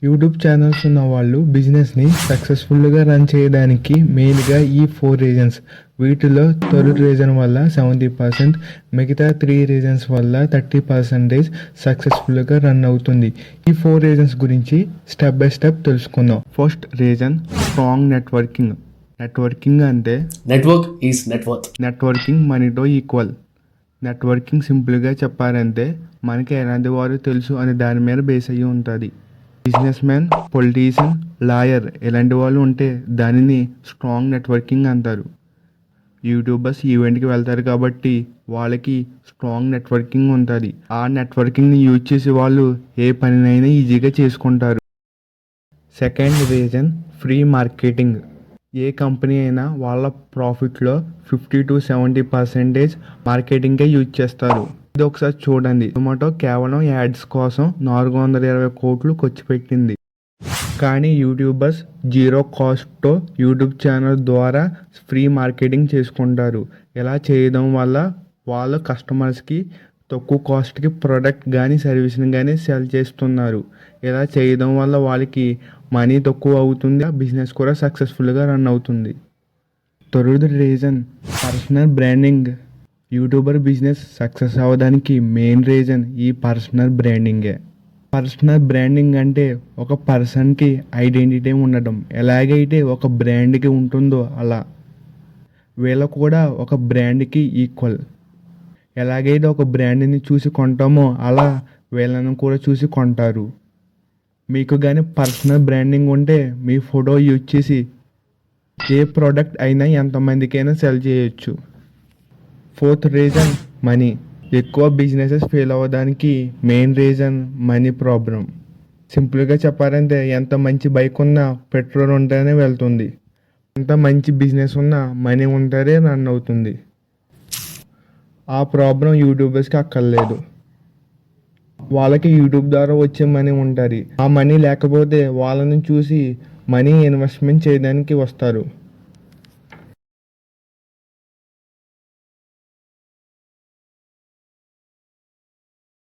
YouTube channels ఉన్న వాళ్ళు బిజినెస్ని సక్సెస్ఫుల్గా రన్ చేయడానికి మెయిన్గా ఈ 4 రీజన్స్. వీటిలో తొలి రీజన్ వల్ల 70%, మిగతా 3 రీజన్స్ వల్ల 30% సక్సెస్ఫుల్గా రన్ అవుతుంది. ఈ 4 రీజన్స్ గురించి స్టెప్ బై స్టెప్ తెలుసుకుందాం. First reason strong networking. Networking అంటే నెట్వర్క్ ఈజ్ నెట్వర్క్. నెట్వర్కింగ్ మనీతో ఈక్వల్. నెట్వర్కింగ్ సింపుల్గా చెప్పారంటే మనకి ఎలాంటి వారు తెలుసు అనే దాని మీద బేస్ అయ్యి ఉంటుంది. బిజినెస్ మ్యాన్, పొలిటీషియన్, లాయర్ ఇలాంటి వాళ్ళు ఉంటే దానిని స్ట్రాంగ్ నెట్వర్కింగ్ అంటారు. యూట్యూబర్స్ ఈవెంట్కి వెళ్తారు కాబట్టి వాళ్ళకి స్ట్రాంగ్ నెట్వర్కింగ్ ఉంటుంది. ఆ నెట్వర్కింగ్ని యూజ్ చేసి వాళ్ళు ఏ పనినైనా ఈజీగా చేసుకుంటారు. Second reason free marketing. ఏ కంపెనీ అయినా వాళ్ళ ప్రాఫిట్లో 50-70% మార్కెటింగ్కే యూజ్ చేస్తారు. ఇది ఒకసారి చూడండి. జొమాటో కేవలం యాడ్స్ కోసం 420 కోట్లు ఖర్చు పెట్టింది. కానీ యూట్యూబర్స్ జీరో కాస్ట్తో యూట్యూబ్ ఛానల్ ద్వారా ఫ్రీ మార్కెటింగ్ చేసుకుంటారు. ఇలా చేయడం వల్ల వాళ్ళ కస్టమర్స్కి తక్కువ కాస్ట్కి ప్రోడక్ట్ కానీ సర్వీస్ని కానీ సెల్ చేస్తున్నారు. ఇలా చేయడం వల్ల వాళ్ళకి మనీ తక్కువ అవుతుంది, బిజినెస్ కూడా సక్సెస్ఫుల్గా రన్ అవుతుంది. Third reason personal branding. YouTuber business success అవ్వడానికి మెయిన్ రీజన్ ఈ పర్సనల్ బ్రాండింగే. పర్సనల్ బ్రాండింగ్ అంటే ఒక పర్సన్కి ఐడెంటిటీ ఉండటం. ఎలాగైతే ఒక బ్రాండ్కి ఉంటుందో అలా వీళ్ళ కూడా ఒక బ్రాండ్కి ఈక్వల్. ఎలాగైతే ఒక బ్రాండ్ని చూసి కొంటామో అలా వీళ్ళను కూడా చూసి కొంటారు. మీకు కానీ పర్సనల్ బ్రాండింగ్ ఉంటే మీ ఫోటో యూజ్ చేసి ఏ ప్రోడక్ట్ అయినా ఎంతమందికైనా సెల్ చేయొచ్చు. Fourth reason money. ఎక్కువ బిజినెసెస్ ఫెయిల్ అవ్వడానికి మెయిన్ రీజన్ మనీ ప్రాబ్లం. సింపుల్గా చెప్పాలంటే ఎంత మంచి బైక్ ఉన్నా పెట్రోల్ ఉంటేనే వెళ్తుంది. ఎంత మంచి బిజినెస్ ఉన్నా మనీ ఉంటేనే రన్ అవుతుంది. ఆ ప్రాబ్లం యూట్యూబర్స్కి అక్కర్లేదు. వాళ్ళకి యూట్యూబ్ ద్వారా వచ్చే మనీ ఉంటుంది. ఆ మనీ లేకపోతే వాళ్ళని చూసి మనీ ఇన్వెస్ట్మెంట్ చేయడానికి వస్తారు.